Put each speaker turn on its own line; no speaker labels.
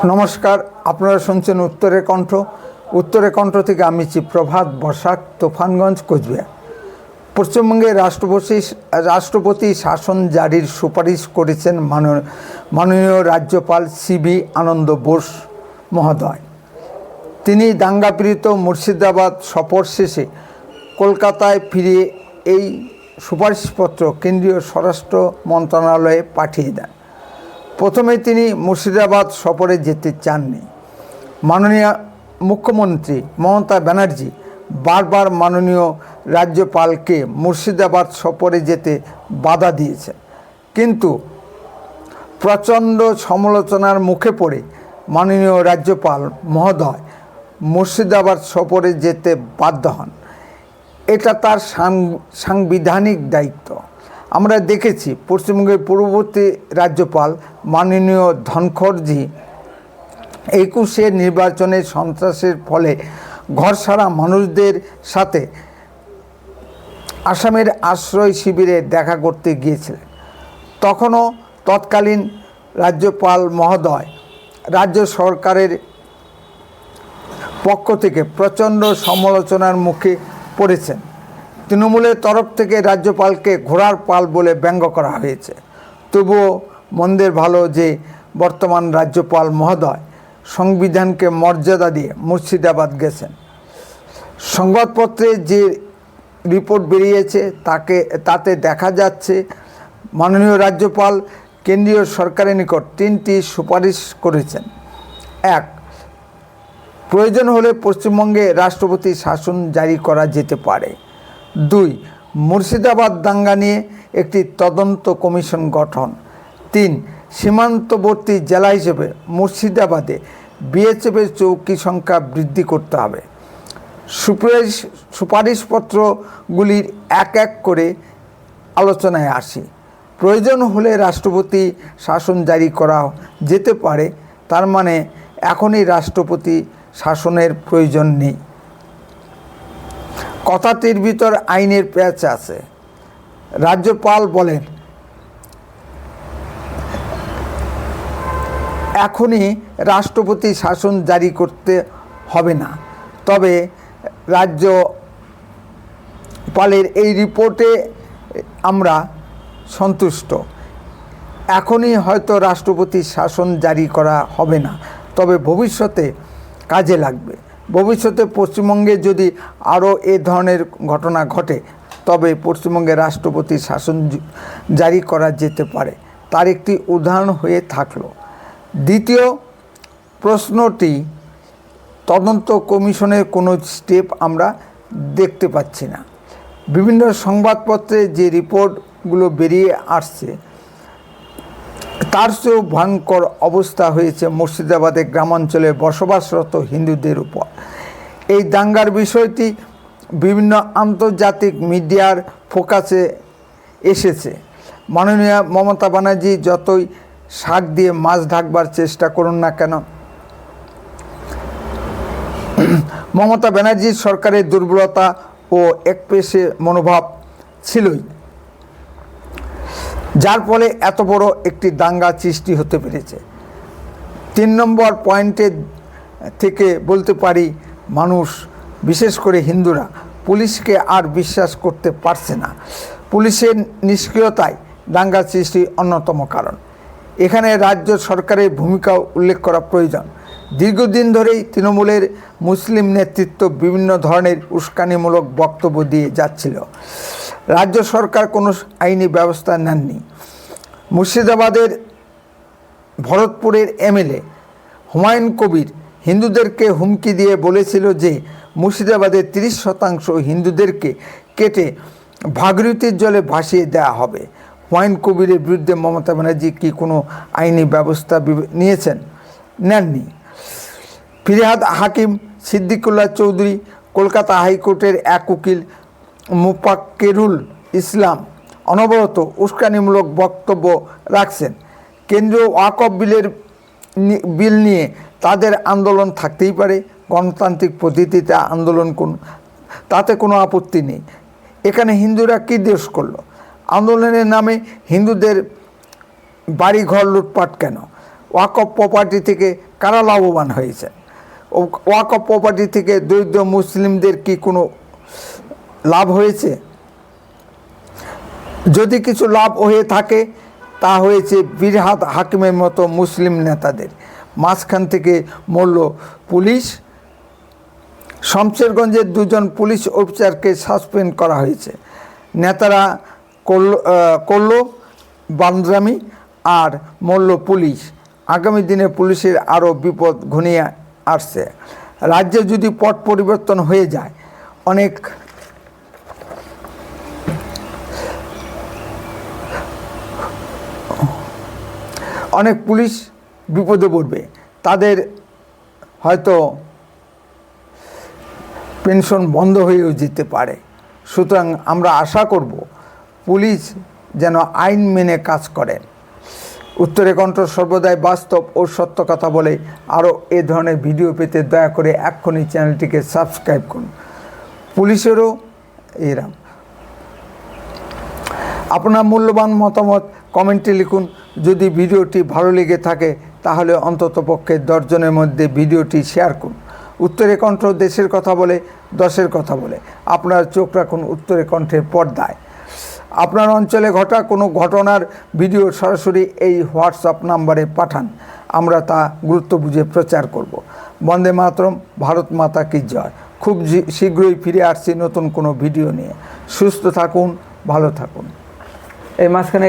নমস্কার, আপনারা শুনছেন উত্তরের কণ্ঠ। উত্তরের কণ্ঠ থেকে আমি প্রভাত বসাক, তুফানগঞ্জ, কোচবিহার। পশ্চিমবঙ্গের রাষ্ট্রপতি শাসন জারির সুপারিশ করেছেন মাননীয় রাজ্যপাল সিবি আনন্দ বোস মহোদয়। তিনি দাঙ্গাপীড়িত মুর্শিদাবাদ সফর শেষে কলকাতায় ফিরে এই সুপারিশপত্র কেন্দ্রীয় স্বরাষ্ট্র মন্ত্রণালয়ে পাঠিয়ে দেন। প্রথমে তিনি মুর্শিদাবাদ সফরে যেতে চাননি। মাননীয় মুখ্যমন্ত্রী মমতা ব্যানার্জি বারবার মাননীয় রাজ্যপালকে মুর্শিদাবাদ সফরে যেতে বাধা দিয়েছেন, কিন্তু প্রচণ্ড সমালোচনার মুখে পড়ে মাননীয় রাজ্যপাল মহোদয় মুর্শিদাবাদ সফরে যেতে বাধ্য হন। এটা তার সাংবিধানিক দায়িত্ব। আমরা দেখেছি পশ্চিমবঙ্গের পূর্ববর্তী রাজ্যপাল মাননীয় ধনখড়জি 21-এর নির্বাচনে সন্ত্রাসের ফলে ঘরছাড়া মানুষদের সাথে আসামের আশ্রয় শিবিরে দেখা করতে গিয়েছিলেন। তখনও তৎকালীন রাজ্যপাল মহোদয় রাজ্য সরকারের পক্ষ থেকে প্রচণ্ড সমালোচনার মুখে পড়েছেন। তৃণমূলের তরফ থেকে রাজ্যপালকে ঘোড়ার পাল বলে ব্যঙ্গ করা হয়েছে। তবুও মন্দের ভালো যে বর্তমান রাজ্যপাল মহোদয় সংবিধানকে মর্যাদা দিয়ে মুর্শিদাবাদ গেছেন। সংবাদপত্রে যে রিপোর্ট বেরিয়েছে তাতে দেখা যাচ্ছে মাননীয় রাজ্যপাল কেন্দ্রীয় সরকারের নিকট 3টি সুপারিশ করেছেন। 1. প্রয়োজন হলে পশ্চিমবঙ্গে রাষ্ট্রপতি শাসন জারি করা যেতে পারে। 2. মুর্শিদাবাদ দাঙ্গা নিয়ে একটি তদন্ত কমিশন গঠন। 3. সীমান্তবর্তী জেলা হিসেবে মুর্শিদাবাদে বিএসএফের চৌকি সংখ্যা বৃদ্ধি করতে হবে। সুপারিশপত্রগুলির এক এক করে আলোচনায় আসি। প্রয়োজন হলে রাষ্ট্রপতি শাসন জারি করা যেতে পারে, তার মানে এখনই রাষ্ট্রপতি শাসনের প্রয়োজন নেই। কথাটির ভিতর আইনের প্যাঁচ আছে। রাজ্যপাল বলেন এখনই রাষ্ট্রপতি শাসন জারি করতে হবে না, তবে রাজ্যপালের এই রিপোর্টে আমরা সন্তুষ্ট। এখনই হয়তো রাষ্ট্রপতি শাসন জারি করা হবে না, তবে ভবিষ্যতে কাজে লাগবে। ভবিষ্যতে পশ্চিমবঙ্গে যদি আরও এ ধরনের ঘটনা ঘটে, তবে পশ্চিমবঙ্গে রাষ্ট্রপতি শাসন জারি করা যেতে পারে। তার একটি উদাহরণ হয়ে থাকলো। দ্বিতীয় প্রশ্নটি, তদন্ত কমিশনের কোনো স্টেপ আমরা দেখতে পাচ্ছি না। বিভিন্ন সংবাদপত্রে যে রিপোর্টগুলো বেরিয়ে আসছে তার চেয়েও ভয়ঙ্কর অবস্থা হয়েছে মুর্শিদাবাদের গ্রামাঞ্চলে বসবাসরত হিন্দুদের উপর। এই দাঙ্গার বিষয়টি বিভিন্ন আন্তর্জাতিক মিডিয়ার ফোকাসে এসেছে। মাননীয় মমতা ব্যানার্জি যতই শাক দিয়ে মাছ ঢাকবার চেষ্টা করুন না কেন, মমতা ব্যানার্জির সরকারের দুর্বলতা ও একপেশে মনোভাব ছিলই, যার ফলে এত বড় একটি দাঙ্গা সৃষ্টি হতে পেরেছে। 3 নম্বর পয়েন্টে থেকে বলতে পারি, মানুষ বিশেষ করে হিন্দুরা পুলিশকে আর বিশ্বাস করতে পারছে না। পুলিশের নিষ্ক্রিয়তায় দাঙ্গা সৃষ্টির অন্যতম কারণ। এখানে রাজ্য সরকারের ভূমিকাও উল্লেখ করা প্রয়োজন। দীর্ঘদিন ধরেই তৃণমূলের মুসলিম নেতৃত্ব বিভিন্ন ধরনের উস্কানিমূলক বক্তব্য দিয়ে যাচ্ছিল। রাজ্য সরকার কোনো আইনি ব্যবস্থা নেননি। মুর্শিদাবাদের ভরতপুরের এমএলএ হুমায়ুন কবির হিন্দুদেরকে হুমকি দিয়ে বলেছিল যে মুর্শিদাবাদের 30% হিন্দুদেরকে কেটে ভাগীরথীর জলে ভাসিয়ে দেওয়া হবে। হুমায়ুন কবিরের বিরুদ্ধে মমতা ব্যানার্জি কি কোনো আইনি ব্যবস্থা নিয়েছেন? নেননি। ফিরহাদ হাকিম সিদ্দিকুল্লাহ চৌধুরী, কলকাতা হাইকোর্টের এক উকিল মুফাক্কিরুল ইসলাম অনবরত উস্কানিমূলক বক্তব্য রাখছেন। কেন্দ্রীয় ওয়াকফ বিল নিয়ে তাদের আন্দোলন থাকতেই পারে, গণতান্ত্রিক পদ্ধতিতে আন্দোলন তাতে কোনো আপত্তি নেই। এখানে হিন্দুরা কী দোষ করলো? আন্দোলনের নামে হিন্দুদের বাড়িঘর লুটপাট কেন? ওয়াকফ প্রপার্টি থেকে কারা লাভবান হয়েছে? ওয়াকফ প্রপার্টি থেকে দরিদ্র মুসলিমদের কি কোনো লাভ হয়েছে? যদি কিছু লাভ হয়ে থাকে তা হয়েছে বিরহাদ হাকিমের মতো মুসলিম নেতাদের। মাঝখান থেকে মরল পুলিশ। শমশেরগঞ্জের 2 জন পুলিশ অফিসারকে সাসপেন্ড করা হয়েছে। নেতারা করল বান্দরামি আর মরল পুলিশ। আগামী দিনে পুলিশের আরও বিপদ ঘনিয়ে আসছে। রাজ্যে যদি পট পরিবর্তন হয়ে যায় অনেক পুলিশ বিপদে পড়বে। তাদের হয়তো পেনশন বন্ধ হয়েও যেতে পারে। সুতরাং আমরা আশা করব পুলিশ যেন আইন মেনে কাজ করেন। উত্তরে কণ্ঠ সর্বদাই বাস্তব ও সত্য কথা বলে। আরও এ ধরনের ভিডিও পেতে দয়া করে এক্ষুনি চ্যানেলটিকে সাবস্ক্রাইব করুন। পুলিশেরও এরাম। আপনার মূল্যবান মতামত কমেন্টে লিখুন। যদি ভিডিওটি ভালো লেগে থাকে তাহলে অন্ততপক্ষে 10 জনের মধ্যে ভিডিওটি শেয়ার করুন। উত্তরে কণ্ঠ দেশের কথা বলে, দশের কথা বলে। আপনার চোখ রাখুন উত্তরে কণ্ঠের পর্দায়। আপনার অঞ্চলে ঘটা কোনো ঘটনার ভিডিও সরাসরি এই হোয়াটসঅ্যাপ নাম্বারে পাঠান। আমরা তা গুরুত্ব বুঝে প্রচার করব। বন্দে মাতরম, ভারত মাতা কি জয়। খুব শীঘ্রই ফিরে আসছি নতুন কোনো ভিডিও নিয়ে। সুস্থ থাকুন, ভালো থাকুন। এই মাঝখানে